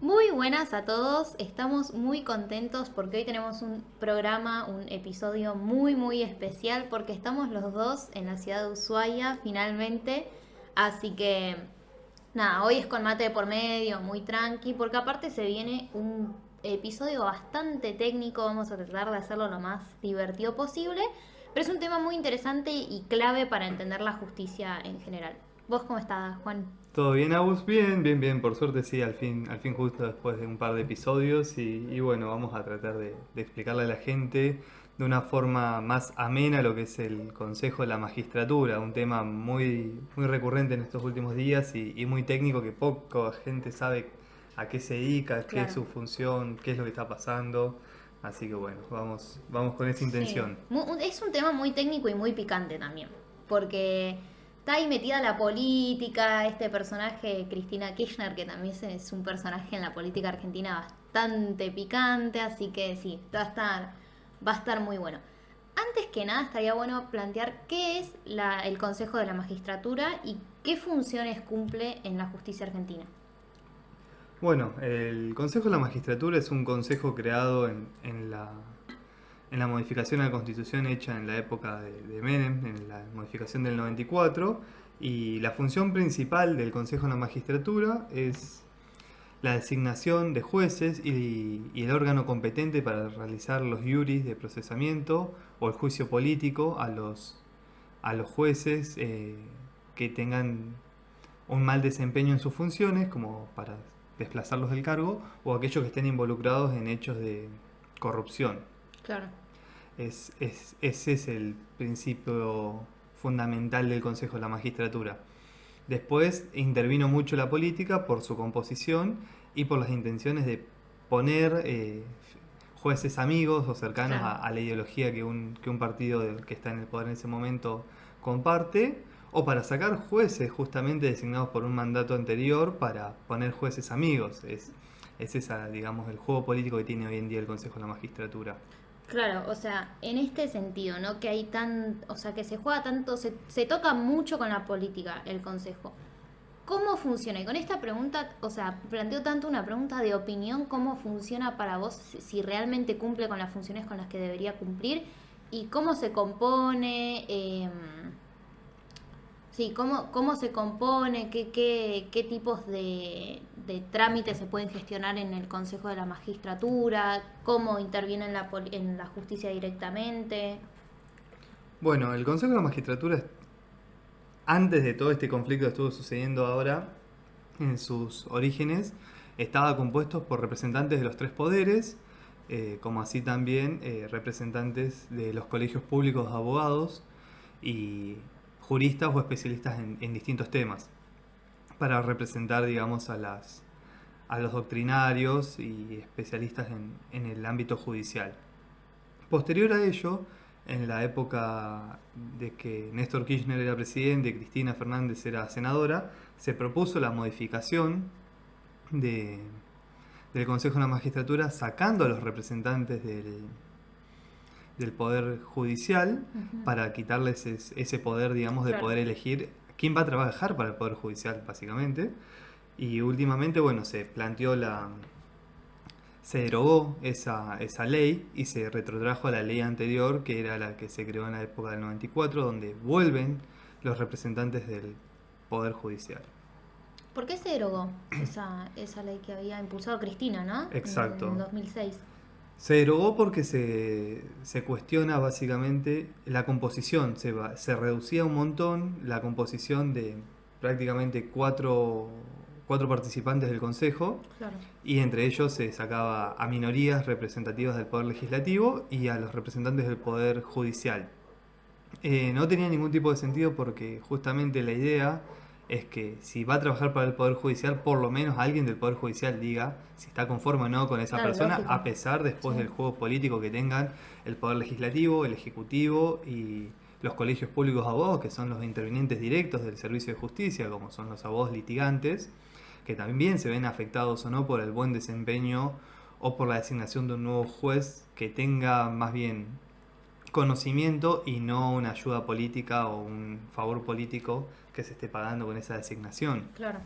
Muy buenas a todos, estamos muy contentos porque hoy tenemos un programa, un episodio muy especial porque estamos los dos en la ciudad de Ushuaia finalmente, así que nada, hoy es con mate de por medio, muy tranqui, porque aparte se viene un episodio bastante técnico, vamos a tratar de hacerlo lo más divertido posible, pero es un tema muy interesante y clave para entender la justicia en general. ¿Vos cómo estás, Juan? ¿Todo bien, Agus? Bien, por suerte sí, al fin justo después de un par de episodios y bueno, vamos a tratar de explicarle a la gente de una forma más amena lo que es el Consejo de la Magistratura, un tema muy recurrente en estos últimos días y muy técnico que poca gente sabe a qué se dedica, qué es Claro. su función, qué es lo que está pasando, así que bueno, vamos con esa Sí, intención. es un tema muy técnico y muy picante también, porque está ahí metida la política, este personaje Cristina Kirchner, que también es un personaje en la política argentina bastante picante, así que sí, va a estar muy bueno. Antes que nada estaría bueno plantear qué es el Consejo de la Magistratura y qué funciones cumple en la justicia argentina. Bueno, el Consejo de la Magistratura es un consejo creado en la modificación a la Constitución hecha en la época de Menem, en la modificación del 94, y la función principal del Consejo de la Magistratura es la designación de jueces y el órgano competente para realizar los juris de procesamiento o el juicio político a los jueces que tengan un mal desempeño en sus funciones, como para desplazarlos del cargo, o aquellos que estén involucrados en hechos de corrupción. Claro. Ese es el principio fundamental del Consejo de la Magistratura. Después intervino mucho la política por su composición y por las intenciones de poner jueces amigos o cercanos Claro. a la ideología que un partido que está en el poder en ese momento comparte, o para sacar jueces justamente designados por un mandato anterior para poner jueces amigos. Es esa, digamos, el juego político que tiene hoy en día el Consejo de la Magistratura. Claro, o sea, en este sentido, ¿no? Que hay o sea, que se juega tanto, se toca mucho con la política, el consejo. ¿Cómo funciona? Y con esta pregunta, o sea, planteo tanto una pregunta de opinión, ¿cómo funciona para vos si realmente cumple con las funciones con las que debería cumplir? ¿Y cómo se compone? Sí, ¿cómo se compone? ¿Qué tipos de trámites se pueden gestionar en el Consejo de la Magistratura? ¿Cómo interviene en la justicia directamente? Bueno, el Consejo de la Magistratura, antes de todo este conflicto que estuvo sucediendo ahora, en sus orígenes, estaba compuesto por representantes de los tres poderes, como así también representantes de los colegios públicos de abogados y juristas o especialistas en distintos temas, para representar, digamos, a los doctrinarios y especialistas en el ámbito judicial. Posterior a ello, en la época de que Néstor Kirchner era presidente y Cristina Fernández era senadora, se propuso la modificación de, del Consejo de la Magistratura sacando a los representantes del Poder Judicial Ujú. para quitarles ese poder, digamos, de Claro. poder elegir quién va a trabajar para el Poder Judicial, básicamente. Y últimamente, bueno, se derogó esa ley y se retrotrajo a la ley anterior, que era la que se creó en la época del 94, donde vuelven los representantes del Poder Judicial. ¿Por qué se derogó esa ley que había impulsado Cristina, ¿no? En Exacto. 2006. Se derogó porque se cuestiona básicamente la composición, se reducía un montón la composición de prácticamente cuatro participantes del Consejo, Claro. y entre ellos se sacaba a minorías representativas del Poder Legislativo y a los representantes del Poder Judicial. No tenía ningún tipo de sentido porque justamente la idea es que si va a trabajar para el Poder Judicial, por lo menos alguien del Poder Judicial diga si está conforme o no con esa Claro, persona, lógico. a pesar después Sí. del juego político que tengan el Poder Legislativo, el Ejecutivo y los colegios públicos de abogados, que son los intervinientes directos del servicio de justicia, como son los abogados litigantes, que también se ven afectados o no por el buen desempeño o por la designación de un nuevo juez que tenga más bien conocimiento y no una ayuda política o un favor político que se esté pagando con esa designación. Claro.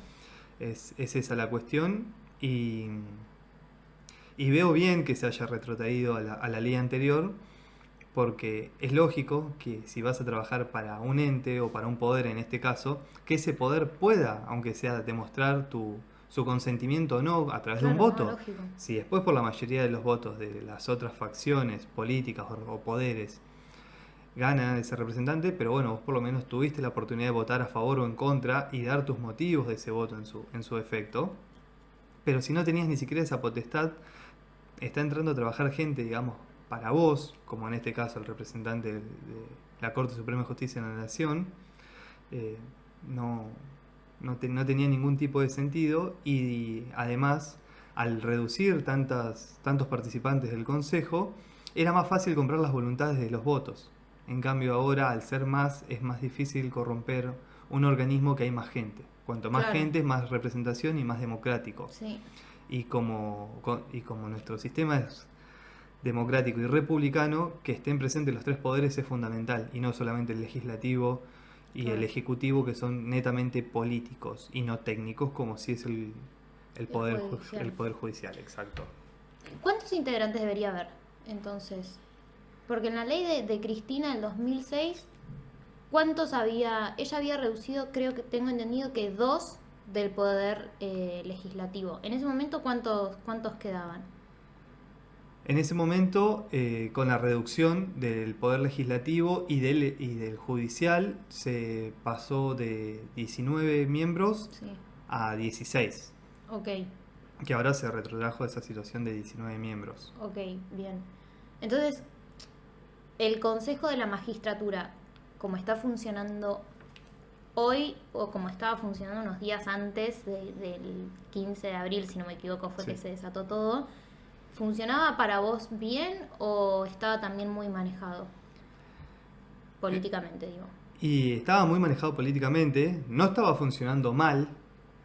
Es esa la cuestión. Y, y veo bien que se haya retrotraído a la ley anterior, porque es lógico que si vas a trabajar para un ente o para un poder en este caso, que ese poder pueda, aunque sea demostrar su consentimiento o no a través de un Claro, no, voto. lógico. Si después por la mayoría de los votos de las otras facciones políticas o poderes gana ese representante, pero bueno, vos por lo menos tuviste la oportunidad de votar a favor o en contra y dar tus motivos de ese voto en su efecto. Pero si no tenías ni siquiera esa potestad, está entrando a trabajar gente, digamos, para vos, como en este caso el representante de la Corte Suprema de Justicia de la Nación, eh, no, no tenía ningún tipo de sentido y además, al reducir tantos participantes del Consejo, era más fácil comprar las voluntades de los votos. En cambio ahora, al ser más, es más difícil corromper un organismo que hay más gente. Cuanto más Claro. gente, más representación y más democrático. Sí, Y como nuestro sistema es democrático y republicano, que estén presentes los tres poderes es fundamental, y no solamente el legislativo y claro. el ejecutivo, que son netamente políticos y no técnicos, como si es El judicial. el poder judicial, exacto. ¿Cuántos integrantes debería haber, entonces? Porque en la ley de Cristina del 2006, ¿cuántos había? Ella había reducido, creo que tengo entendido que 2 del poder legislativo. En ese momento, ¿cuántos quedaban? En ese momento, con la reducción del poder legislativo y del judicial, se pasó de 19 miembros Sí, a 16, ok, que ahora se retrotrajo esa situación de 19 miembros. ok, bien. Entonces, el Consejo de la Magistratura, como está funcionando hoy o como estaba funcionando unos días antes del 15 de abril, si no me equivoco, fue Sí. que se desató todo, ¿funcionaba para vos bien o estaba también muy manejado? Políticamente, digo. Y estaba muy manejado políticamente, no estaba funcionando mal,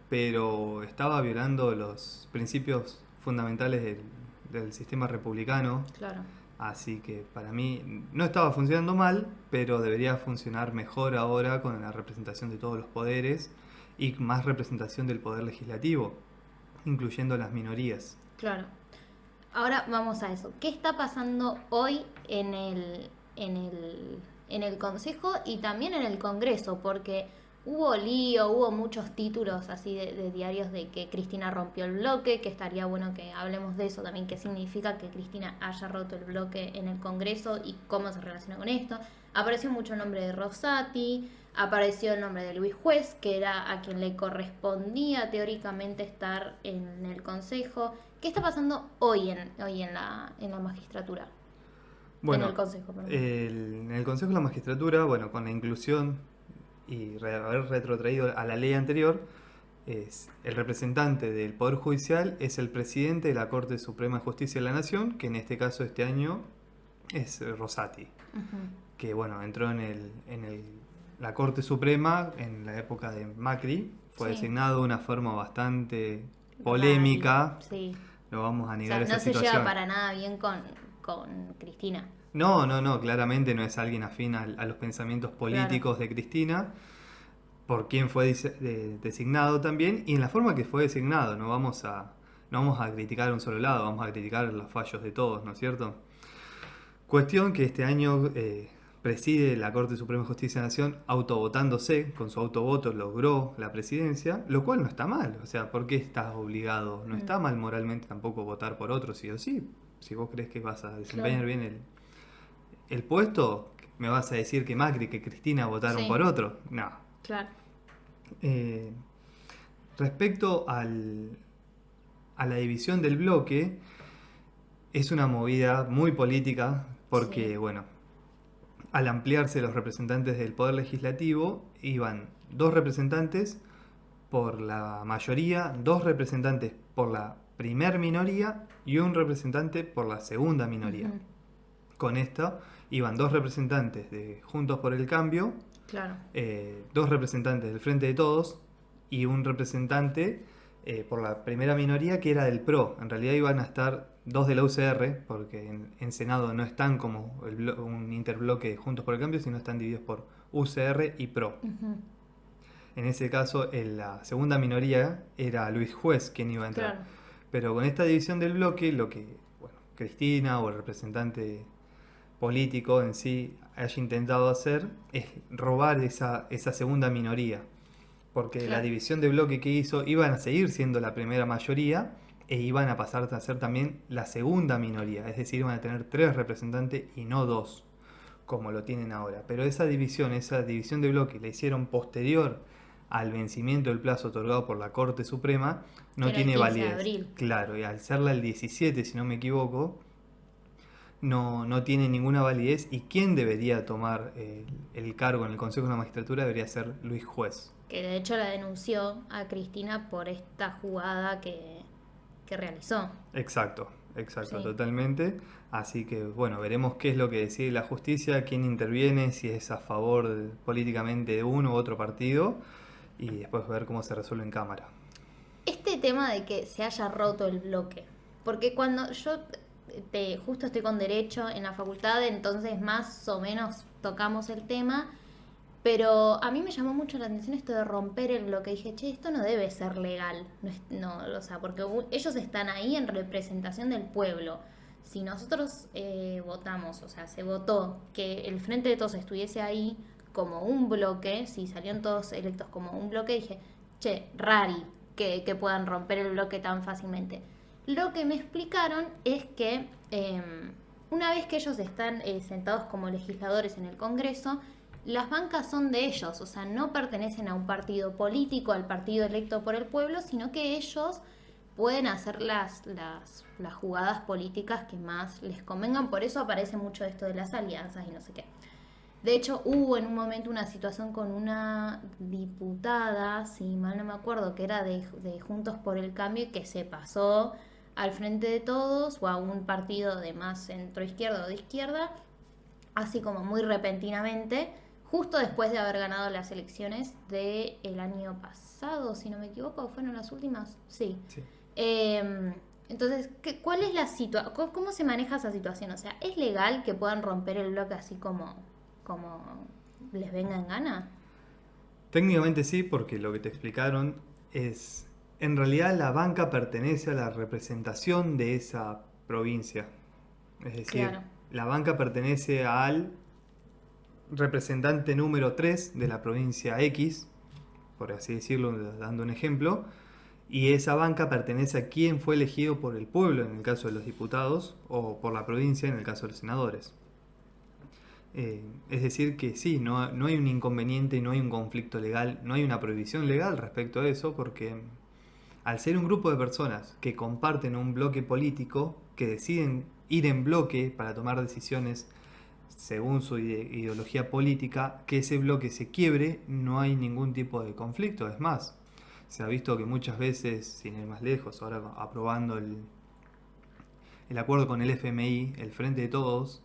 pero estaba violando los principios fundamentales del sistema republicano. Claro, Así que para mí no estaba funcionando mal, pero debería funcionar mejor ahora con la representación de todos los poderes y más representación del poder legislativo, incluyendo las minorías. claro. Ahora vamos a eso. ¿Qué está pasando hoy en el Consejo y también en el Congreso? Porque hubo lío, hubo muchos títulos así de diarios de que Cristina rompió el bloque, que estaría bueno que hablemos de eso también, qué significa que Cristina haya roto el bloque en el Congreso y cómo se relaciona con esto. Apareció mucho el nombre de Rosati, apareció el nombre de Luis Juez, que era a quien le correspondía teóricamente estar en el Consejo. ¿Qué está pasando hoy en la magistratura? Bueno, En el Consejo, perdón. en el Consejo de la Magistratura, bueno, con la inclusión y haber retrotraído a la ley anterior, es el representante del Poder Judicial es el presidente de la Corte Suprema de Justicia de la Nación, que en este caso este año es Rosati, Ujú. que bueno, entró la Corte Suprema en la época de Macri, fue Sí. designado de una forma bastante polémica, Rari, sí. no vamos a O negar sea, esa no se situación. lleva para nada bien con Cristina. No, claramente no es alguien afín a los pensamientos políticos de Cristina, por quien fue designado también y en la forma que fue designado. No vamos a criticar un solo lado, vamos a criticar los fallos de todos, ¿no es cierto? Cuestión que este año preside la Corte Suprema de Justicia de la Nación autovotándose, con su autovoto logró la presidencia, lo cual no está mal. O sea, ¿por qué estás obligado? No está mal moralmente tampoco votar por otro, sí o sí. Si vos crees que vas a desempeñar Claro. bien el puesto, me vas a decir que Macri, que Cristina votaron Sí. por otro. No. Claro. Eh, respecto a la división del bloque, es una movida muy política porque, Sí. bueno, al ampliarse los representantes del Poder Legislativo, iban 2 representantes por la mayoría, 2 representantes por la primer minoría y un representante por la segunda minoría. Ujú. Con esto iban 2 representantes de Juntos por el Cambio, Claro. 2 representantes del Frente de Todos y un representante por la primera minoría que era del PRO. En realidad iban a estar 2 de la UCR, porque en Senado no están como un interbloque de Juntos por el Cambio, sino están divididos por UCR y PRO. Ujú. En ese caso, en la segunda minoría era Luis Juez quien iba a entrar. Claro. Pero con esta división del bloque, lo que Cristina o el representante político en sí haya intentado hacer es robar esa segunda minoría. Porque la Claro. división de bloque que hizo iban a seguir siendo la primera mayoría e iban a pasar a ser también la segunda minoría. Es decir, iban a tener 3 representantes y no 2, como lo tienen ahora. Pero esa división de bloque la hicieron posterior al vencimiento del plazo otorgado por la Corte Suprema, Que no era el tiene 15 de validez. abril. Claro, y al serla el 17, si no me equivoco, no tiene ninguna validez, y quien debería tomar el cargo en el Consejo de la Magistratura debería ser Luis Juez. Que de hecho la denunció a Cristina por esta jugada que realizó. Exacto, Sí. totalmente. Así que bueno, veremos qué es lo que decide la justicia, quién interviene, si es a favor políticamente de uno u otro partido, y después ver cómo se resuelve en Cámara. Este tema de que se haya roto el bloque, porque cuando yo justo estoy con derecho en la facultad, entonces más o menos tocamos el tema, pero a mí me llamó mucho la atención esto de romper el bloque. Dije, che, esto no debe ser legal, o sea, porque ellos están ahí en representación del pueblo. Si nosotros votamos, o sea, se votó que el Frente de Todos estuviese ahí como un bloque, si salieron todos electos como un bloque, dije, che, rari que puedan romper el bloque tan fácilmente. Lo que me explicaron es que una vez que ellos están sentados como legisladores en el Congreso, las bancas son de ellos, o sea, no pertenecen a un partido político, al partido electo por el pueblo, sino que ellos pueden hacer las jugadas políticas que más les convengan. Por eso aparece mucho esto de las alianzas y no sé qué. De hecho, hubo en un momento una situación con una diputada, si mal no me acuerdo, que era de Juntos por el Cambio, y que se pasó al Frente de Todos o a un partido de más centro-izquierda o de izquierda, así como muy repentinamente, justo después de haber ganado las elecciones del año pasado, si no me equivoco, ¿fueron las últimas? Sí. Sí. Entonces, ¿cuál es la situación? ¿Cómo se maneja esa situación? O sea, ¿es legal que puedan romper el bloque así como les venga en gana? Técnicamente sí, porque lo que te explicaron es, en realidad la banca pertenece a la representación de esa provincia. Es decir, Claro. la banca pertenece al representante número 3 de la provincia X, por así decirlo, dando un ejemplo, y esa banca pertenece a quien fue elegido por el pueblo en el caso de los diputados, o por la provincia en el caso de los senadores. Es decir que sí, no hay un inconveniente, no hay un conflicto legal, no hay una prohibición legal respecto a eso, porque al ser un grupo de personas que comparten un bloque político, que deciden ir en bloque para tomar decisiones según su ideología política, que ese bloque se quiebre, no hay ningún tipo de conflicto. Es más, se ha visto que muchas veces, sin ir más lejos, ahora aprobando el acuerdo con el FMI, el Frente de Todos,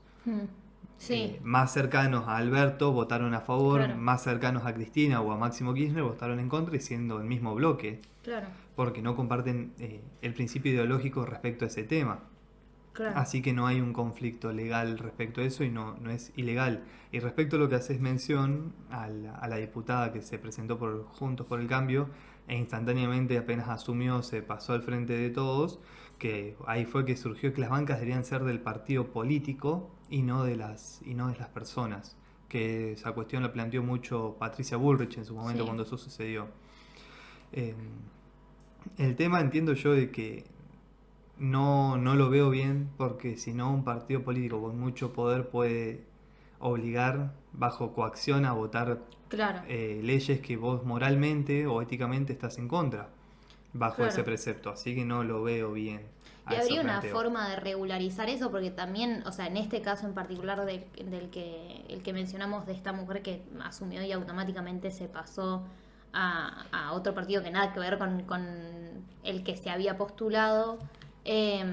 Sí, más cercanos a Alberto votaron a favor, claro, más cercanos a Cristina o a Máximo Kirchner votaron en contra, y siendo el mismo bloque, claro, porque no comparten el principio ideológico respecto a ese tema. claro. Así que no hay un conflicto legal respecto a eso, y no es ilegal. Y respecto a lo que haces mención a la diputada que se presentó por Juntos por el Cambio e instantáneamente apenas asumió se pasó al Frente de Todos, que ahí fue que surgió que las bancas deberían ser del partido político y no de las personas. Que esa cuestión la planteó mucho Patricia Bullrich en su momento Sí. cuando eso sucedió. Eh, el tema entiendo yo de que no lo veo bien, porque si no, un partido político con mucho poder puede obligar bajo coacción a votar Claro, leyes que vos moralmente o éticamente estás en contra, bajo ese claro. precepto. Así que no lo veo bien ¿Y a ese habría una planteo. forma de regularizar eso? Porque también, o sea, en este caso en particular el que mencionamos de esta mujer que asumió y automáticamente se pasó a otro partido que nada que ver con el que se había postulado, eh,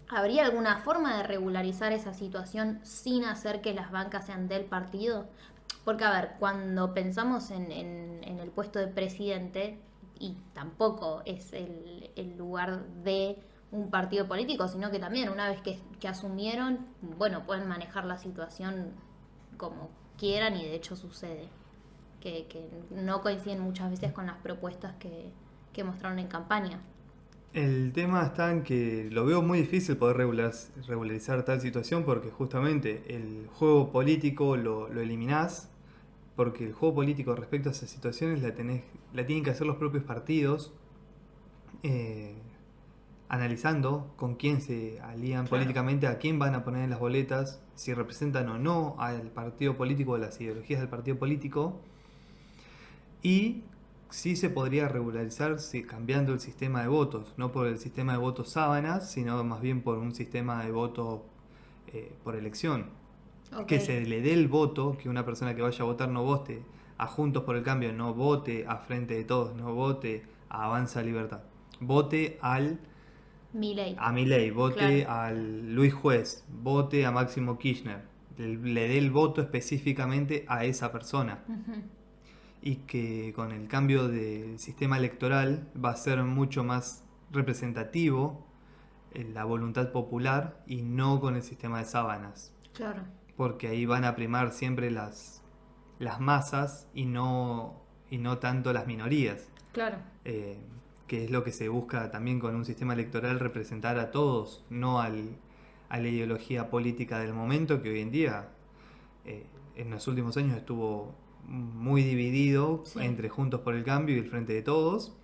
¿habría alguna forma de regularizar esa situación sin hacer que las bancas sean del partido? Porque, a ver, cuando pensamos en el puesto de presidente, y tampoco es el lugar de un partido político, sino que también una vez que asumieron, bueno, pueden manejar la situación como quieran, y de hecho sucede, que no coinciden muchas veces con las propuestas que mostraron en campaña. El tema está en que lo veo muy difícil poder regularizar tal situación porque justamente el juego político lo eliminás, porque el juego político respecto a esas situaciones la tienen que hacer los propios partidos, eh, analizando con quién se alían Claro. políticamente, a quién van a poner en las boletas, si representan o no al partido político o las ideologías del partido político. Y sí se podría regularizar cambiando el sistema de votos, no por el sistema de votos sábanas, sino más bien por un sistema de voto por elección. Ok, Que se le dé el voto, que una persona que vaya a votar no vote a Juntos por el Cambio, no vote a Frente de Todos, no vote a Avanza Libertad, vote Milei, a Milei, claro. vote al Luis Juez, vote a Máximo Kirchner, le dé el voto específicamente a esa persona. Ujú. Y que con el cambio del sistema electoral va a ser mucho más representativo la voluntad popular y no con el sistema de sábanas, Claro, porque ahí van a primar siempre las masas y no tanto las minorías, claro. eh, que es lo que se busca también con un sistema electoral, representar a todos, no a la ideología política del momento, que hoy en día eh, en los últimos años estuvo muy dividido Sí, entre Juntos por el Cambio y el Frente de Todos,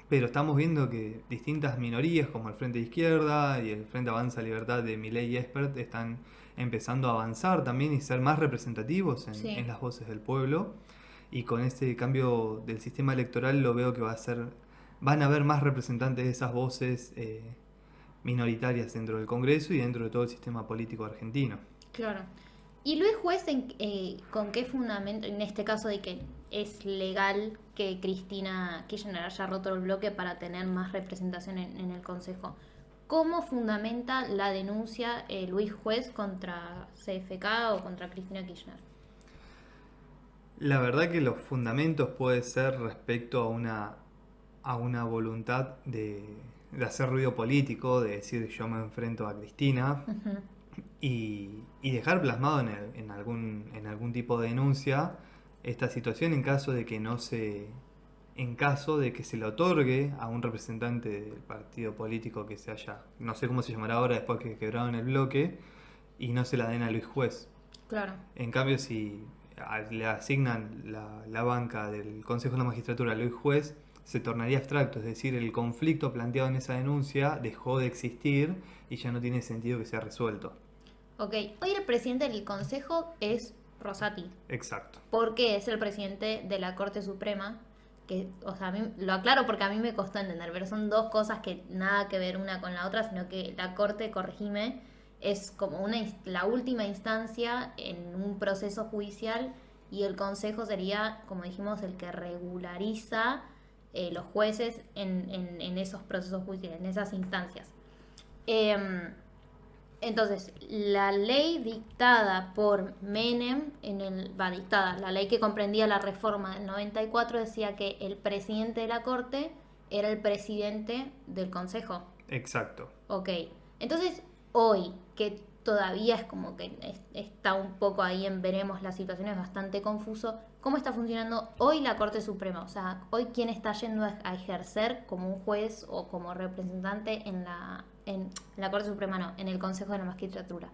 pero estamos viendo que distintas minorías como el Frente de Izquierda y el Frente Avanza Libertad de Milei y Espert están empezando a avanzar también y ser más representativos en sí. las voces del pueblo. Y con este cambio del sistema electoral lo veo que van a haber más representantes de esas voces minoritarias dentro del Congreso y dentro de todo el sistema político argentino. Claro. ¿Y Luis Juez con qué fundamento, en este caso de que es legal que Cristina Kirchner haya roto el bloque para tener más representación en el Consejo? ¿Cómo fundamenta la denuncia Luis Juez contra CFK o contra Cristina Kirchner? La verdad que los fundamentos puede ser respecto a una voluntad de hacer ruido político, de decir yo me enfrento a Cristina Ujú. y dejar plasmado en algún tipo de denuncia esta situación en caso de que se le otorgue a un representante del partido político que se haya, no sé cómo se llamará ahora después que quebraron el bloque, y no se la den a Luis Juez. Claro, En cambio, si le asignan la banca del Consejo de la Magistratura a Luis Juez, se tornaría abstracto, es decir, el conflicto planteado en esa denuncia dejó de existir y ya no tiene sentido que sea resuelto. ok. Hoy el presidente del Consejo es Rosati, Exacto. porque es el presidente de la Corte Suprema, que, o sea, a mí, lo aclaro porque a mí me costó entender, pero son dos cosas que nada que ver una con la otra, sino que la Corte, corregime, es como la última instancia en un proceso judicial y el Consejo sería, como dijimos, el que regulariza los jueces en esos procesos judiciales, en esas instancias. Eh, entonces, la ley dictada por Menem, la ley que comprendía la reforma del 94 decía que el presidente de la Corte era el presidente del Consejo. Exacto. Ok, entonces hoy, que todavía es como que está un poco ahí en veremos, la situación es bastante confuso, ¿cómo está funcionando hoy la Corte Suprema? O sea, hoy quién está yendo a ejercer como un juez o como representante en la Corte Suprema, no, en el Consejo de la Magistratura.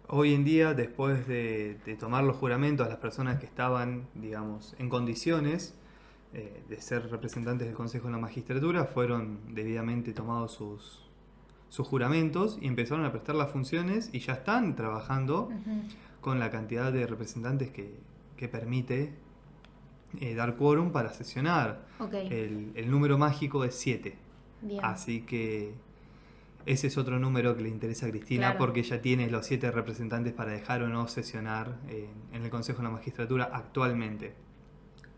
Hoy en día, después de tomar los juramentos, las personas que estaban, digamos, en condiciones de ser representantes del Consejo de la Magistratura fueron debidamente tomados sus juramentos y empezaron a prestar las funciones y ya están trabajando Ujú. con la cantidad de representantes que permite dar quórum para sesionar. Ok, El número mágico es 7. bien, Así que ese es otro número que le interesa a Cristina claro. porque ella tiene los 7 representantes para dejar o no sesionar en el Consejo de la Magistratura actualmente.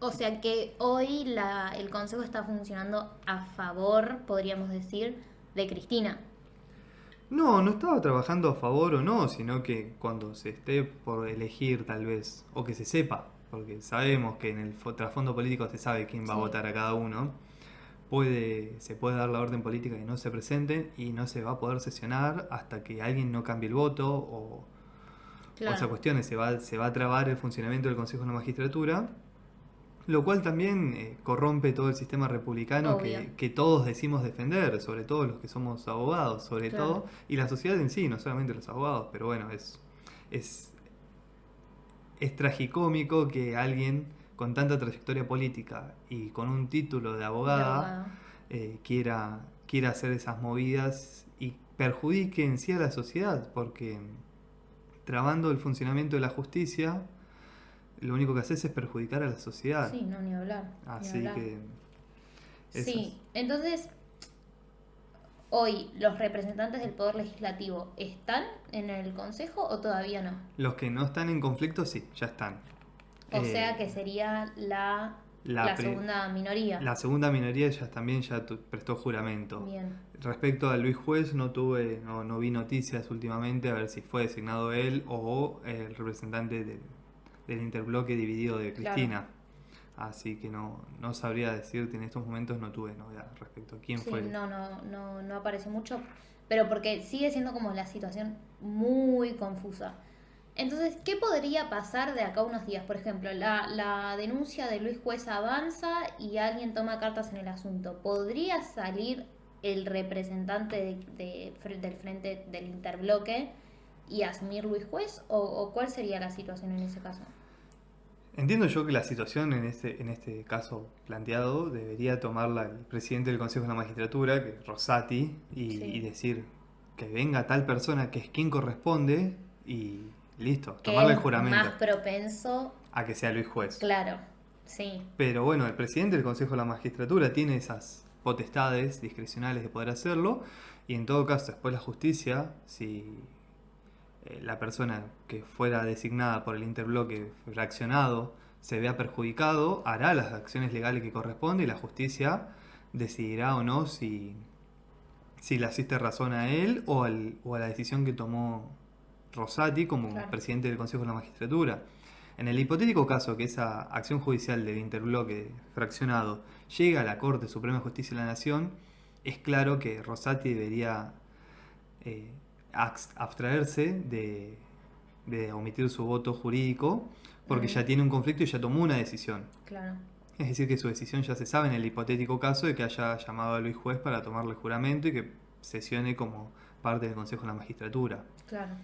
O sea que hoy el Consejo está funcionando a favor, podríamos decir, de Cristina. No, no estaba trabajando a favor o no, sino que cuando se esté por elegir tal vez, o que se sepa, porque sabemos que en el trasfondo político se sabe quién va a Sí, votar a cada uno, se puede dar la orden política que no se presenten y no se va a poder sesionar hasta que alguien no cambie el voto o esas claro. cuestiones, se va a trabar el funcionamiento del Consejo de la Magistratura Lo cual también corrompe todo el sistema republicano Obvio. que todos decimos defender, sobre todo los que somos abogados, sobre Claro. todo, y la sociedad en sí, no solamente los abogados, pero bueno, es, es tragicómico que alguien con tanta trayectoria política y con un título de De abogada abogado. quiera hacer esas movidas y perjudique en sí a la sociedad, porque trabando el funcionamiento de la justicia, lo único que haces es perjudicar a la sociedad. Sí, no, ni hablar. Ni Así hablar. que eso Sí, entonces, hoy, ¿los representantes del Poder Legislativo están en el Consejo o todavía no? los que no están en conflicto, sí, ya están. O sea Eh, que sería la la pre- segunda minoría. La segunda minoría también ya prestó juramento. Bien, Respecto a Luis Juez, no vi noticias últimamente a ver si fue designado él o el representante del interbloque dividido de claro. Cristina. Así que no sabría decirte, en estos momentos no tuve novedad respecto a quién Sí, fue. no aparece mucho, pero porque sigue siendo como la situación muy confusa. Entonces, ¿qué podría pasar de acá a unos días? Por ejemplo, la denuncia de Luis Juez avanza y alguien toma cartas en el asunto. ¿Podría salir el representante del frente del interbloque y asumir Luis Juez? ¿O cuál sería la situación en ese caso? Entiendo yo que la situación en este caso planteado debería tomarla el presidente del Consejo de la Magistratura, que es Rosati, Sí. y decir que venga tal persona que es quien corresponde y listo, Que tomarle el es juramento más propenso, a que sea Luis Juez. claro, sí, Pero bueno, el presidente del Consejo de la Magistratura tiene esas potestades discrecionales de poder hacerlo y en todo caso después la justicia, si la persona que fuera designada por el interbloque fraccionado se vea perjudicado, hará las acciones legales que corresponde y la justicia decidirá o no si le asiste razón a él o a la decisión que tomó Rosati como claro. presidente del Consejo de la Magistratura. En el hipotético caso que esa acción judicial del interbloque fraccionado llegue a la Corte Suprema de Justicia de la Nación, es claro que Rosati debería eh, abstraerse de omitir su voto jurídico porque ya tiene un conflicto y ya tomó una decisión. Claro, Es decir, que su decisión ya se sabe en el hipotético caso de que haya llamado a Luis Juez para tomarle juramento y que sesione como parte del Consejo de la Magistratura. claro.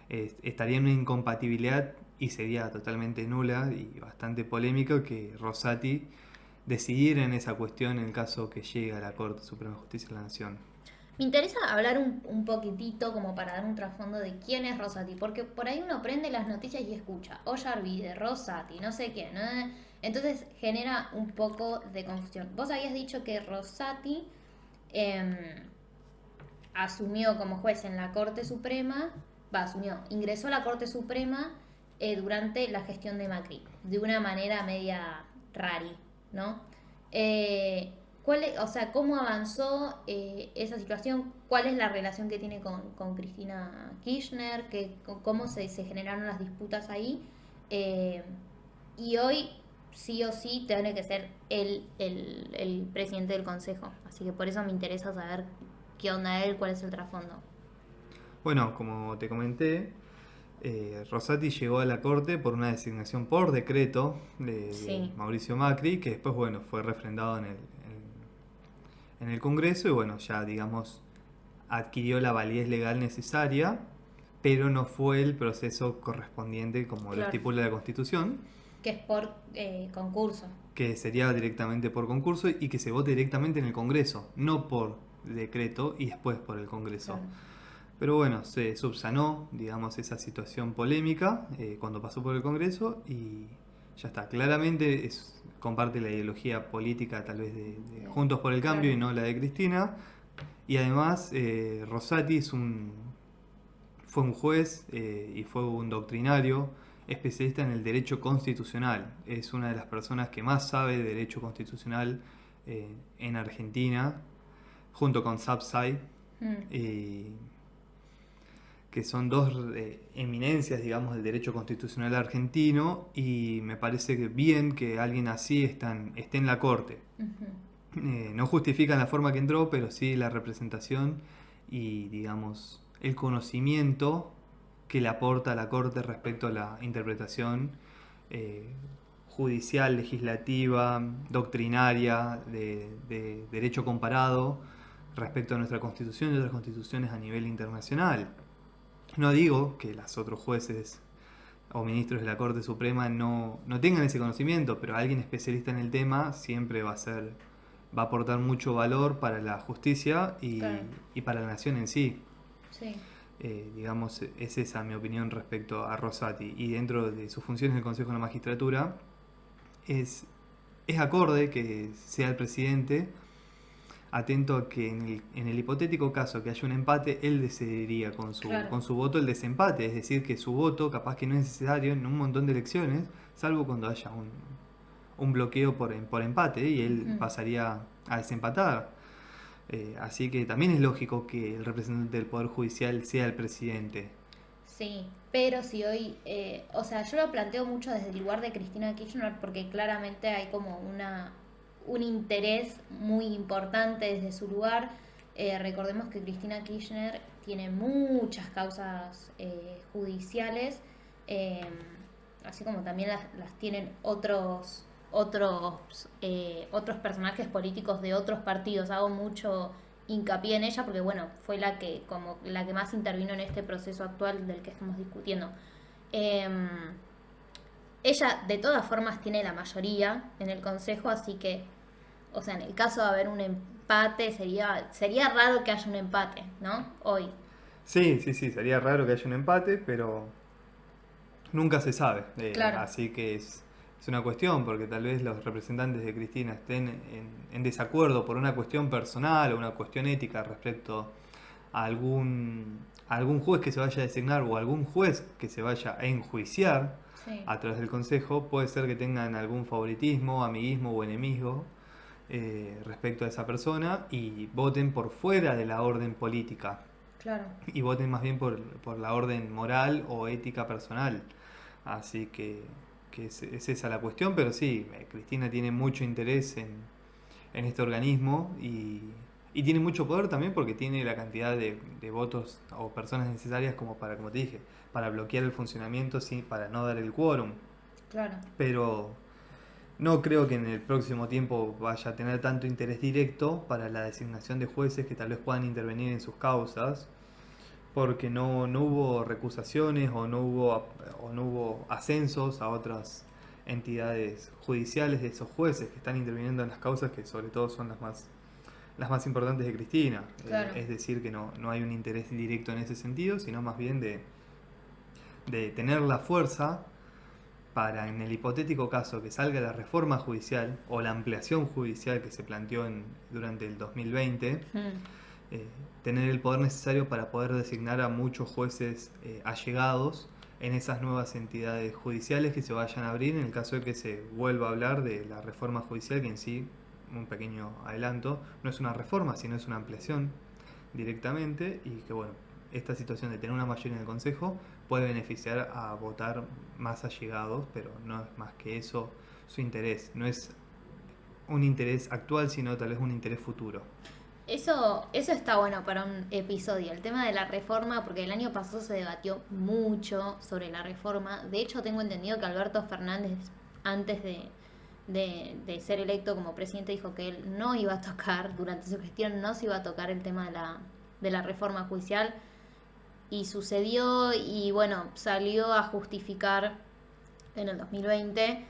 Estaría en una incompatibilidad y sería totalmente nula y bastante polémico que Rosati decidiera en esa cuestión en el caso que llegue a la Corte Suprema de Justicia de la Nación. Me interesa hablar un poquitito como para dar un trasfondo de quién es Rosati, porque por ahí uno prende las noticias y escucha Olla Arvide, Rosati, no sé quién, ¿eh? Entonces genera un poco de confusión. Vos habías dicho que Rosati em, asumió como juez en la Corte Suprema, ingresó a la Corte Suprema durante la gestión de Macri, de una manera media rari, ¿no? O sea, ¿cómo avanzó esa situación? ¿Cuál es la relación que tiene con Cristina Kirchner? ¿Cómo se generaron las disputas ahí? Y hoy, sí o sí, tiene que ser el presidente del Consejo. Así que por eso me interesa saber qué onda él, cuál es el trasfondo. Bueno, como te comenté, Rosati llegó a la Corte por una designación por decreto de Sí, Mauricio Macri, que después fue refrendado en el Congreso y bueno, ya digamos adquirió la validez legal necesaria, pero no fue el proceso correspondiente como lo claro. estipula la Constitución, Que es por concurso. que sería directamente por concurso y que se vote directamente en el Congreso, no por decreto y después por el Congreso. Claro. Pero bueno, se subsanó, digamos, esa situación polémica cuando pasó por el Congreso y ya está. Claramente comparte la ideología política tal vez de Juntos por el Cambio Claro. y no la de Cristina. Y además Rosati fue un juez y fue un doctrinario especialista en el derecho constitucional. Es una de las personas que más sabe de derecho constitucional en Argentina, junto con Sapsay. Que son dos eminencias, digamos, del derecho constitucional argentino y me parece que bien que alguien así esté en la Corte. No justifican la forma que entró, pero sí la representación y, digamos, el conocimiento que le aporta a la Corte respecto a la interpretación judicial, legislativa, doctrinaria, de derecho comparado respecto a nuestra constitución y otras constituciones a nivel internacional. No digo que los otros jueces o ministros de la Corte Suprema no tengan ese conocimiento, pero alguien especialista en el tema siempre va a aportar mucho valor para la justicia Claro. y para la nación en sí. Sí, Digamos, es esa mi opinión respecto a Rosati. Y dentro de sus funciones del Consejo de la Magistratura, es acorde que sea el presidente atento a que en el hipotético caso que haya un empate, él decidiría claro. con su voto el desempate. Es decir, que su voto capaz que no es necesario en un montón de elecciones, salvo cuando haya un bloqueo por empate, y él Ujú. pasaría a desempatar. Así que también es lógico que el representante del Poder Judicial sea el presidente. Sí, pero si hoy, o sea, yo lo planteo mucho desde el lugar de Cristina Kirchner porque claramente hay como un interés muy importante desde su lugar. Recordemos que Cristina Kirchner tiene muchas causas judiciales, eh, así como también las tienen otros personajes políticos de otros partidos. Hago mucho hincapié en ella porque bueno, fue la que más intervino en este proceso actual del que estamos discutiendo. Eh, Ella de todas formas tiene la mayoría en el consejo, así que, o sea, en el caso de haber un empate, sería raro que haya un empate, ¿no? Hoy. Sí, sí, sí, sería raro que haya un empate, pero nunca se sabe. Claro, Así que es una cuestión, porque tal vez los representantes de Cristina estén en desacuerdo por una cuestión personal o una cuestión ética respecto a algún juez que se vaya a designar o algún juez que se vaya a enjuiciar sí, a través del Consejo. Puede ser que tengan algún favoritismo, amiguismo o enemigo respecto a esa persona y voten por fuera de la orden política claro. y voten más bien por la orden moral o ética personal. Así que es esa la cuestión, pero sí, Cristina tiene mucho interés en este organismo y tiene mucho poder también porque tiene la cantidad de votos o personas necesarias como para, como te dije, para bloquear el funcionamiento, sí, para no dar el quórum. Claro. Pero no creo que en el próximo tiempo vaya a tener tanto interés directo para la designación de jueces que tal vez puedan intervenir en sus causas, porque no hubo recusaciones o no hubo ascensos a otras entidades judiciales de esos jueces que están interviniendo en las causas que sobre todo son las más importantes de Cristina. Claro. Es decir, que no hay un interés directo en ese sentido, sino más bien de tener la fuerza para, en el hipotético caso que salga la reforma judicial o la ampliación judicial que se planteó durante el 2020, Mm, tener el poder necesario para poder designar a muchos jueces allegados en esas nuevas entidades judiciales que se vayan a abrir en el caso de que se vuelva a hablar de la reforma judicial, que en sí, un pequeño adelanto, no es una reforma, sino es una ampliación directamente, y que bueno, esta situación de tener una mayoría en el Consejo puede beneficiar a votar más allegados, pero no es más que eso su interés. No es un interés actual, sino tal vez un interés futuro. Eso está bueno para un episodio, el tema de la reforma, porque el año pasado se debatió mucho sobre la reforma. De hecho, tengo entendido que Alberto Fernández, antes de ser electo como presidente, dijo que él no iba a tocar, durante su gestión no se iba a tocar el tema de la reforma judicial. Y sucedió y bueno, salió a justificar en el 2020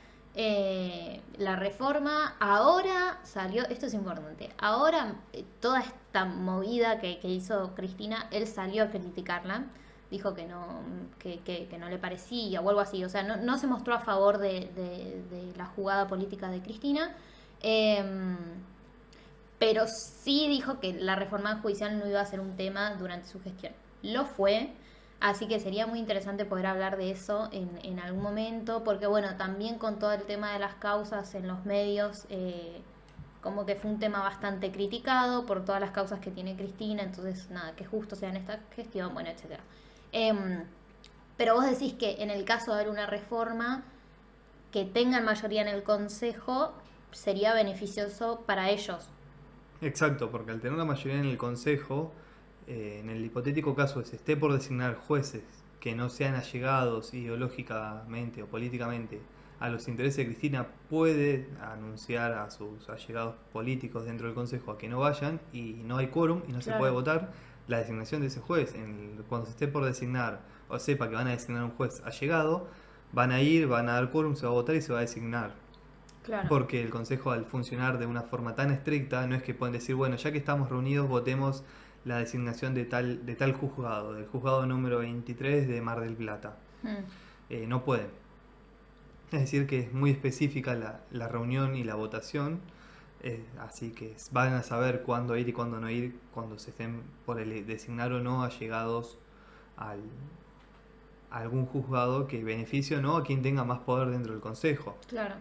la reforma. Ahora salió, esto es importante, ahora toda esta movida que hizo Cristina, él salió a criticarla, dijo que no le parecía o algo así, o sea, no se mostró a favor de la jugada política de Cristina. Eh, pero sí dijo que la reforma judicial no iba a ser un tema durante su gestión. Lo fue, así que sería muy interesante poder hablar de eso en algún momento, porque bueno, también con todo el tema de las causas en los medios, como que fue un tema bastante criticado por todas las causas que tiene Cristina, entonces nada, que justo sea en esta gestión, bueno, etcétera. Em, pero vos decís que en el caso de haber una reforma que tengan mayoría en el Consejo, sería beneficioso para ellos. Exacto, porque al tener la mayoría en el Consejo, en el hipotético caso de se esté por designar jueces que no sean allegados ideológicamente o políticamente a los intereses de Cristina, puede anunciar a sus allegados políticos dentro del Consejo a que no vayan y no hay quórum y no se puede votar la designación de ese juez. Cuando se esté por designar o sepa que van a designar un juez allegado, van a ir, van a dar quórum, se va a votar y se va a designar. Claro. Porque el Consejo, al funcionar de una forma tan estricta, no es que pueden decir, bueno, ya que estamos reunidos, votemos la designación de tal juzgado, del juzgado número 23 de Mar del Plata. No pueden. Es decir, que es muy específica la reunión y la votación, así que van a saber cuándo ir y cuándo no ir cuando se estén por designar o no allegados a algún juzgado que beneficie o no a quien tenga más poder dentro del Consejo. Claro.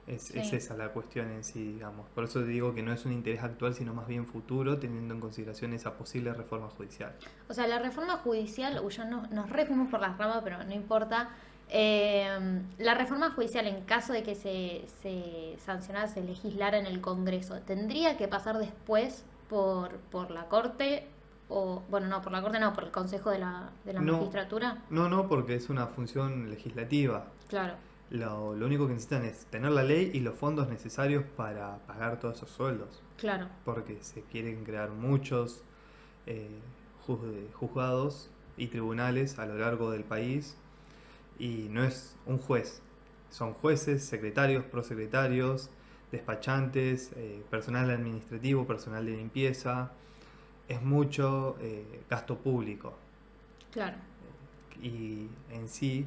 Es esa la cuestión en sí, digamos. Por eso te digo que no es un interés actual, sino más bien futuro, teniendo en consideración esa posible reforma judicial. O sea, la reforma judicial, ya nos refuimos por las ramas, pero no importa. La reforma judicial, en caso de que se sancionara, se legislara en el Congreso, ¿tendría que pasar después por la Corte? O, bueno, no, por la Corte no, por el Consejo de la Magistratura. No, porque es una función legislativa. Claro. Lo único que necesitan es tener la ley y los fondos necesarios para pagar todos esos sueldos. Claro. Porque se quieren crear muchos juzgados y tribunales a lo largo del país. Y no es un juez, son jueces, secretarios, prosecretarios, despachantes, personal administrativo, personal de limpieza. Es mucho gasto público. Claro. Y en sí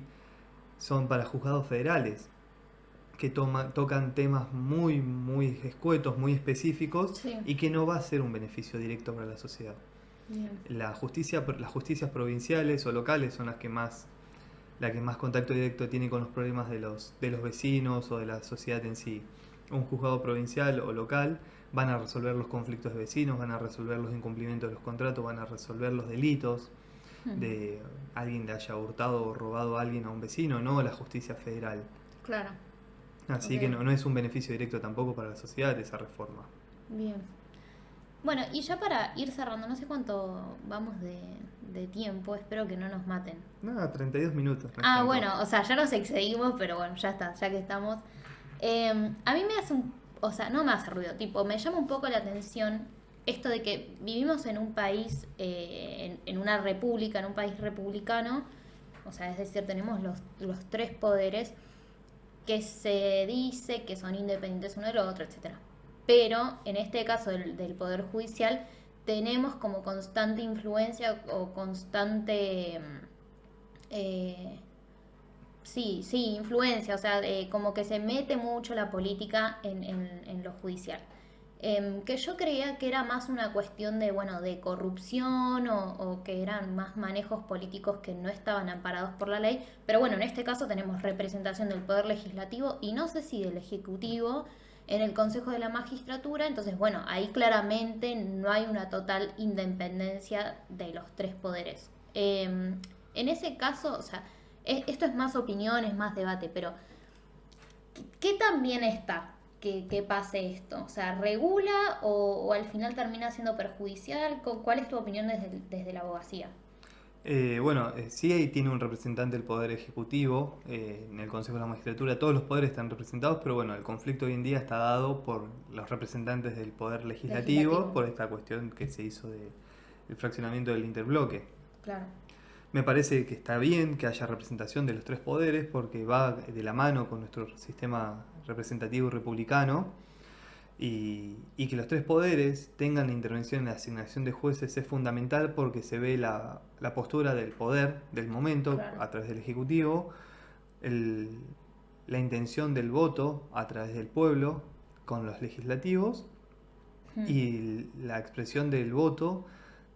son para juzgados federales que tocan temas muy, muy escuetos, muy específicos, sí, y que no va a ser un beneficio directo para la sociedad. Bien. Las justicias provinciales o locales son la que más contacto directo tiene con los problemas de los vecinos o de la sociedad en sí. Un juzgado provincial o local van a resolver los conflictos de vecinos, van a resolver los incumplimientos de los contratos, van a resolver los delitos de alguien le haya hurtado o robado a alguien, a un vecino, no la justicia federal. Claro. Así que no es un beneficio directo tampoco para la sociedad esa reforma. Bien. Bueno, y ya para ir cerrando, no sé cuánto vamos de tiempo, espero que no nos maten. Nada, 32 minutos. Bueno, o sea, ya nos excedimos, pero bueno, ya está, ya que estamos. A mí me hace no me hace ruido, tipo, me llama un poco la atención esto de que vivimos en un país, en una república, en un país republicano, o sea, es decir, tenemos los tres poderes que se dice que son independientes uno del otro, etcétera. Pero en este caso del Poder Judicial tenemos como constante influencia o constante influencia, o sea, como que se mete mucho la política en lo judicial. Que yo creía que era más una cuestión de corrupción o que eran más manejos políticos que no estaban amparados por la ley, pero bueno, en este caso tenemos representación del Poder Legislativo y no sé si del Ejecutivo en el Consejo de la Magistratura, entonces bueno, ahí claramente no hay una total independencia de los tres poderes. En ese caso, o sea, esto es más opinión, es más debate, pero ¿qué tan bien está que pase esto? O sea, ¿regula o al final termina siendo perjudicial? ¿Cuál es tu opinión desde la abogacía? Sí, ahí tiene un representante del Poder Ejecutivo en el Consejo de la Magistratura. Todos los poderes están representados, pero bueno, el conflicto hoy en día está dado por los representantes del Poder Legislativo. Por esta cuestión que se hizo del fraccionamiento del interbloque. Claro. Me parece que está bien que haya representación de los tres poderes porque va de la mano con nuestro sistema representativo republicano, y que los tres poderes tengan la intervención en la asignación de jueces es fundamental porque se ve la postura del poder del momento, claro, a través del Ejecutivo, la intención del voto a través del pueblo con los legislativos y la expresión del voto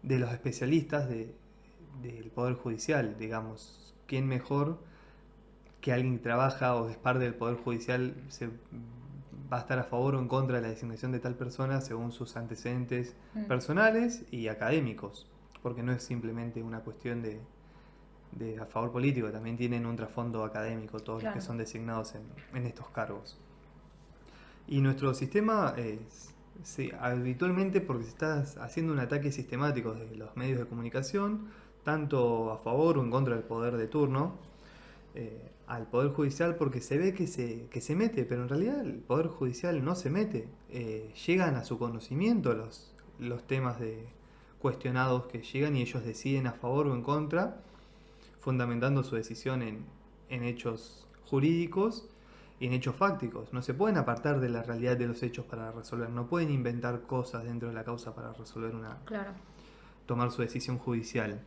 de los especialistas del Poder Judicial. Digamos, ¿quién mejor que alguien que trabaja o es parte del Poder Judicial va a estar a favor o en contra de la designación de tal persona según sus antecedentes personales y académicos? Porque no es simplemente una cuestión de a favor político, también tienen un trasfondo académico todos, claro, los que son designados en estos cargos. Y nuestro sistema habitualmente, porque se está haciendo un ataque sistemático de los medios de comunicación, tanto a favor o en contra del poder de turno, al Poder Judicial porque se ve que se mete, pero en realidad el Poder Judicial no se mete. Llegan a su conocimiento los temas cuestionados que llegan y ellos deciden a favor o en contra, fundamentando su decisión en hechos jurídicos y en hechos fácticos. No se pueden apartar de la realidad de los hechos para resolver, no pueden inventar cosas dentro de la causa para resolver Claro. tomar su decisión judicial.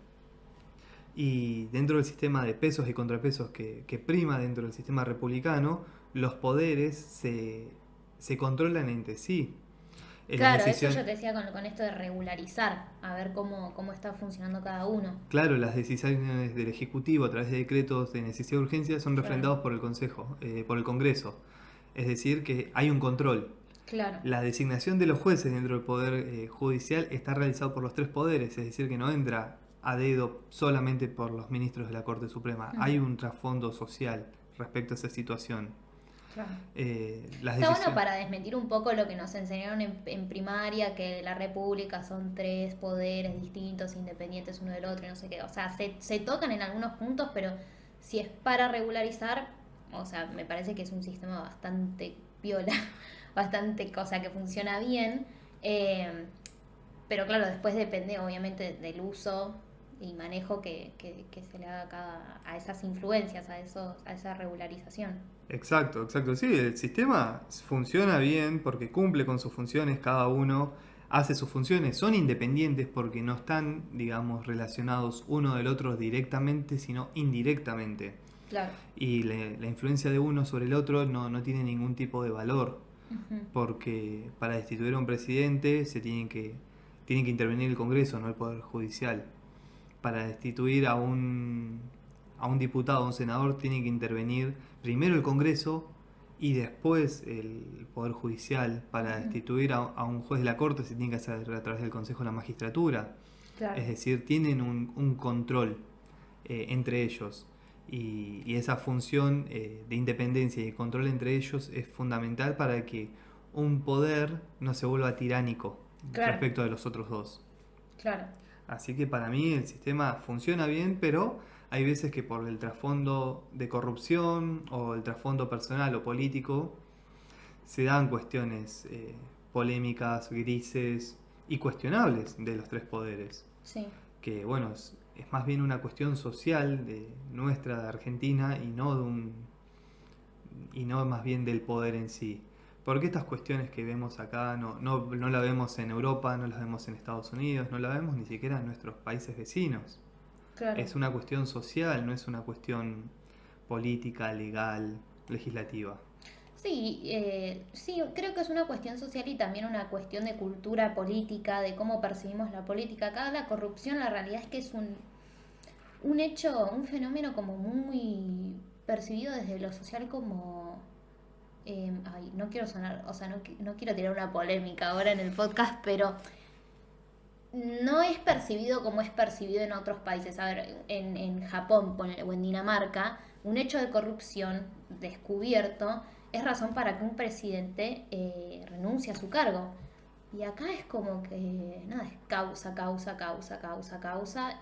Y dentro del sistema de pesos y contrapesos que prima dentro del sistema republicano, los poderes se controlan entre sí. Claro, eso yo te decía con esto de regularizar, a ver cómo está funcionando cada uno. Claro, las decisiones del Ejecutivo a través de decretos de necesidad de urgencia son refrendados por el Consejo, por el Congreso. Es decir, que hay un control. Claro. La designación de los jueces dentro del Poder Judicial está realizado por los tres poderes, es decir, que no entra a dedo solamente por los ministros de la Corte Suprema. Hay un trasfondo social respecto a esa situación. Claro. Está bueno para desmentir un poco lo que nos enseñaron en primaria, que la república son tres poderes distintos, independientes uno del otro y no sé qué. O sea, se tocan en algunos puntos, pero si es para regularizar, o sea, me parece que es un sistema bastante piola, bastante cosa que funciona bien. Pero claro, después depende obviamente del uso y manejo que se le haga a esas influencias, a esa regularización. Exacto. Sí, el sistema funciona bien porque cumple con sus funciones, cada uno hace sus funciones, son independientes porque no están, digamos, relacionados uno del otro directamente, sino indirectamente. Claro. Y la influencia de uno sobre el otro no tiene ningún tipo de valor, porque para destituir a un presidente tiene que intervenir el Congreso, no el Poder Judicial. Para destituir a un diputado, a un senador, tiene que intervenir primero el Congreso y después el Poder Judicial. Para destituir a un juez de la Corte se tiene que hacer a través del Consejo de la Magistratura. Claro. Es decir, tienen un control entre ellos. Y esa función de independencia y control entre ellos es fundamental para que un poder no se vuelva tiránico respecto de los otros dos. Claro. Así que para mí el sistema funciona bien, pero hay veces que por el trasfondo de corrupción o el trasfondo personal o político se dan cuestiones polémicas, grises y cuestionables de los tres poderes. Sí. Que bueno, es más bien una cuestión social de nuestra, de Argentina, y no más bien del poder en sí. Porque estas cuestiones que vemos acá no la vemos en Europa, no las vemos en Estados Unidos, no la vemos ni siquiera en nuestros países vecinos. Claro. Es una cuestión social, no es una cuestión política, legal, legislativa. Sí, sí, creo que es una cuestión social y también una cuestión de cultura política, de cómo percibimos la política. Acá la corrupción, la realidad es que es un hecho, un fenómeno como muy percibido desde lo social como... no quiero sonar, o sea, no quiero tirar una polémica ahora en el podcast, pero no es percibido como es percibido en otros países. A ver, en Japón o en Dinamarca, un hecho de corrupción descubierto es razón para que un presidente renuncie a su cargo. Y acá es como que nada, es causa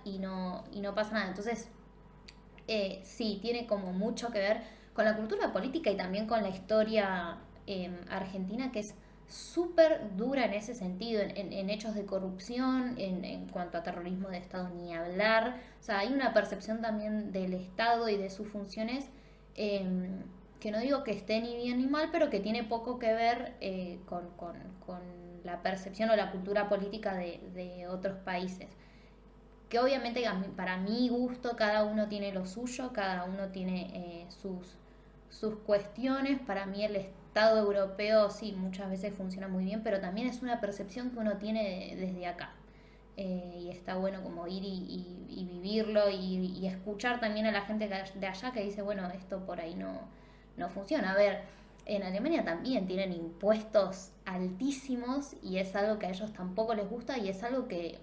y no pasa nada. Entonces, sí, tiene como mucho que ver con la cultura política y también con la historia argentina, que es súper dura en ese sentido, en hechos de corrupción, en cuanto a terrorismo de Estado, ni hablar. O sea, hay una percepción también del Estado y de sus funciones que no digo que esté ni bien ni mal, pero que tiene poco que ver con la percepción o la cultura política de otros países. Que obviamente para mi gusto cada uno tiene lo suyo, cada uno tiene sus cuestiones. Para mí el Estado europeo sí, muchas veces funciona muy bien, pero también es una percepción que uno tiene desde acá. Y está bueno como ir y vivirlo y escuchar también a la gente de allá que dice, bueno, esto por ahí no funciona. A ver, en Alemania también tienen impuestos altísimos y es algo que a ellos tampoco les gusta y es algo que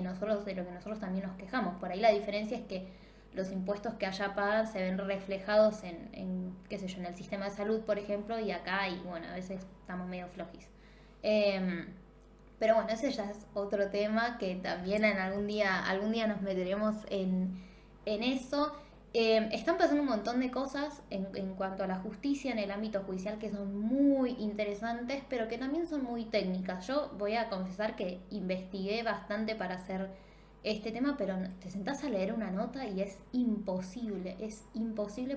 nosotros, de lo que nosotros también nos quejamos. Por ahí la diferencia es que los impuestos que allá pagan se ven reflejados en qué sé yo, en el sistema de salud, por ejemplo, y acá, y bueno, a veces estamos medio flojis. Pero bueno, ese ya es otro tema que también algún día nos meteremos en eso. Están pasando un montón de cosas en cuanto a la justicia en el ámbito judicial que son muy interesantes, pero que también son muy técnicas. Yo voy a confesar que investigué bastante para hacer este tema, pero te sentás a leer una nota y es imposible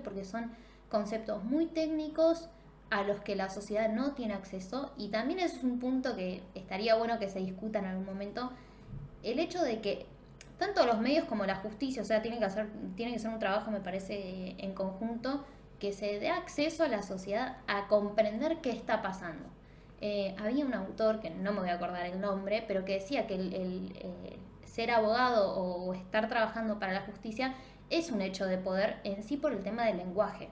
porque son conceptos muy técnicos a los que la sociedad no tiene acceso, y también es un punto que estaría bueno que se discuta en algún momento, el hecho de que tanto los medios como la justicia, o sea, tiene que ser un trabajo, me parece, en conjunto, que se dé acceso a la sociedad a comprender qué está pasando. Había un autor, que no me voy a acordar el nombre, pero que decía que ser abogado o estar trabajando para la justicia es un hecho de poder en sí por el tema del lenguaje.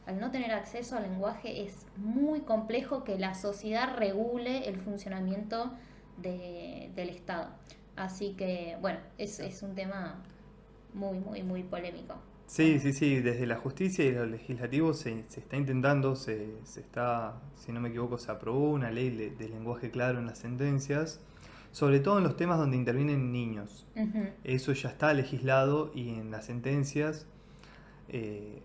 Al no tener acceso al lenguaje es muy complejo que la sociedad regule el funcionamiento del Estado. Así que, bueno, es un tema muy polémico. Sí, sí, sí, desde la justicia y lo legislativo se está intentando, se está, si no me equivoco, se aprobó una ley de lenguaje claro en las sentencias, sobre todo en los temas donde intervienen niños. Ujú. Eso ya está legislado y en las sentencias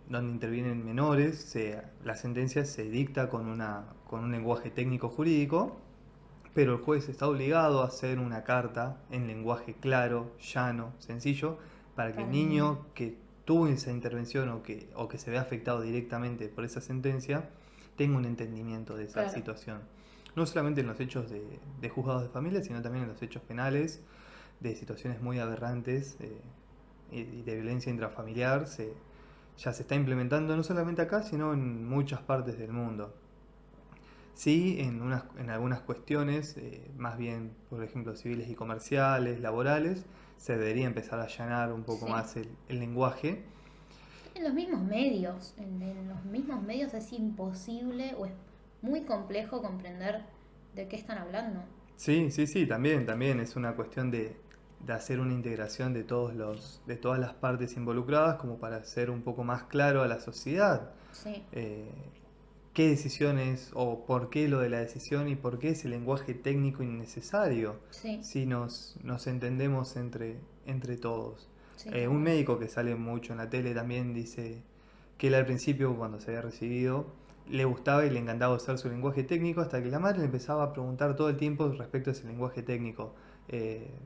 donde intervienen menores, la sentencia se dicta con un lenguaje técnico jurídico, pero el juez está obligado a hacer una carta en lenguaje claro, llano, sencillo, para que el Para niño que tuvo esa intervención o que se ve afectado directamente por esa sentencia tenga un entendimiento de esa Claro. situación. No solamente en los hechos de juzgados de familia, sino también en los hechos penales, de situaciones muy aberrantes y de violencia intrafamiliar, ya se está implementando no solamente acá, sino en muchas partes del mundo. Sí, en algunas cuestiones, más bien, por ejemplo, civiles y comerciales, laborales, se debería empezar a allanar un poco Sí. más el lenguaje. En los mismos medios, en los mismos medios es imposible o es muy complejo comprender de qué están hablando. Sí, sí, sí, también es una cuestión de hacer una integración de todas las partes involucradas como para hacer un poco más claro a la sociedad Sí, eh, qué decisiones o por qué lo de la decisión y por qué ese lenguaje técnico innecesario sí, si nos entendemos entre todos. sí, tal Un cual. médico que sale mucho en la tele también dice que él al principio, cuando se había recibido, le gustaba y le encantaba usar su lenguaje técnico hasta que la madre le empezaba a preguntar todo el tiempo respecto a ese lenguaje técnico.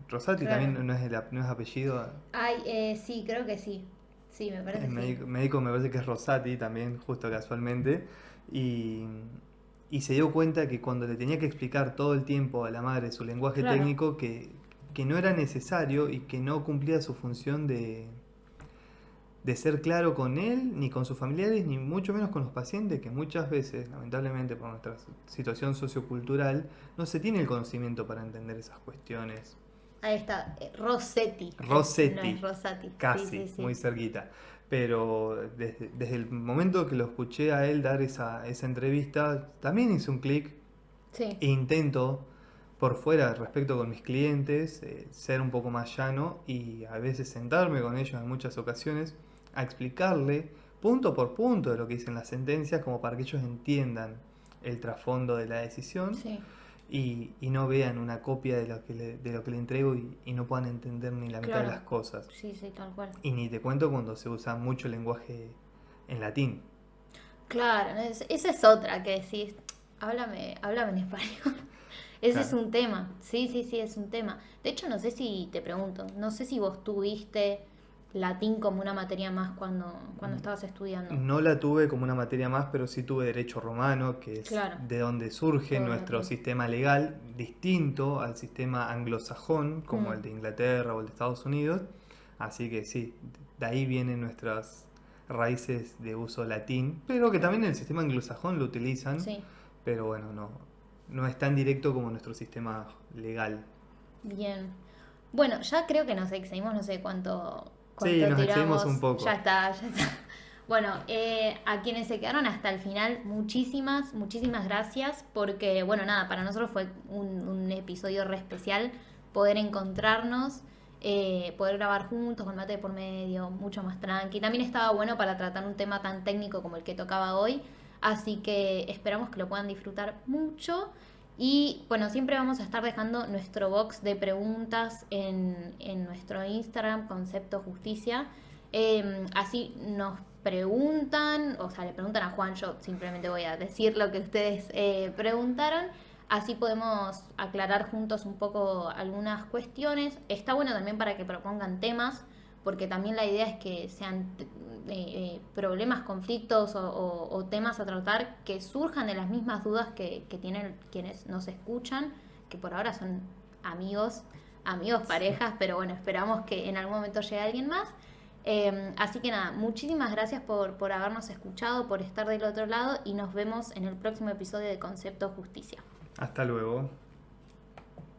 Rosati Claro. también no es apellido, Ay, sí, creo que sí. Sí, me parece el sí. médico me parece que es Rosati también, justo casualmente. Y, y se dio cuenta que cuando le tenía que explicar todo el tiempo a la madre su lenguaje Claro, técnico, que no era necesario y que no cumplía su función de ser claro con él, ni con sus familiares, ni mucho menos con los pacientes, que muchas veces, lamentablemente por nuestra situación sociocultural, no se tiene el conocimiento para entender esas cuestiones. ahí está. Rossetti. No es Rossetti, Rosati. Sí, casi, sí, sí. muy cerquita. Pero desde el momento que lo escuché a él dar esa entrevista, también hice un clic Sí, e intento, por fuera respecto con mis clientes, ser un poco más llano y a veces sentarme con ellos en muchas ocasiones a explicarle punto por punto de lo que dicen las sentencias, como para que ellos entiendan el trasfondo de la decisión sí, y no vean una copia de lo que le entrego y no puedan entender ni la mitad de claro. las cosas. Sí, sí, tal cual. Y ni te cuento cuando se usa mucho lenguaje en latín. Claro, esa es otra que decís. Háblame en español. Ese es Claro. un tema. Sí, sí, sí, es un tema. De hecho, no sé si te pregunto, no sé si vos tuviste latín como una materia más cuando estabas estudiando. No la tuve como una materia más, pero sí tuve derecho romano, que es Claro, de donde surge todo nuestro latín. sistema legal, distinto al sistema anglosajón, como Mm, el de Inglaterra o el de Estados Unidos. Así que sí, de ahí vienen nuestras raíces de uso latín, pero que claro. también en el sistema anglosajón lo utilizan, Sí, pero bueno, no es tan directo como nuestro sistema legal. bien. Bueno, ya creo que nos excedimos, no sé Sí, cuánto nos excedimos un tiramos. Ya poco. está, ya está. Bueno, a quienes se quedaron hasta el final, muchísimas gracias, porque, bueno, nada, para nosotros fue un episodio re especial poder encontrarnos, poder grabar juntos con mate de por medio, mucho más tranqui. También estaba bueno para tratar un tema tan técnico como el que tocaba hoy, así que esperamos que lo puedan disfrutar mucho. Y bueno, siempre vamos a estar dejando nuestro box de preguntas en nuestro Instagram, Concepto Justicia. Así nos preguntan, o sea, le preguntan a Juan, yo simplemente voy a decir lo que ustedes preguntaron. Así podemos aclarar juntos un poco algunas cuestiones. Está bueno también para que propongan temas, porque también la idea es que sean problemas, conflictos o temas a tratar que surjan de las mismas dudas que tienen quienes nos escuchan, que por ahora son amigos, parejas, pero bueno, esperamos que en algún momento llegue alguien más. Así que nada, muchísimas gracias por habernos escuchado, por estar del otro lado y nos vemos en el próximo episodio de Concepto Justicia. Hasta luego.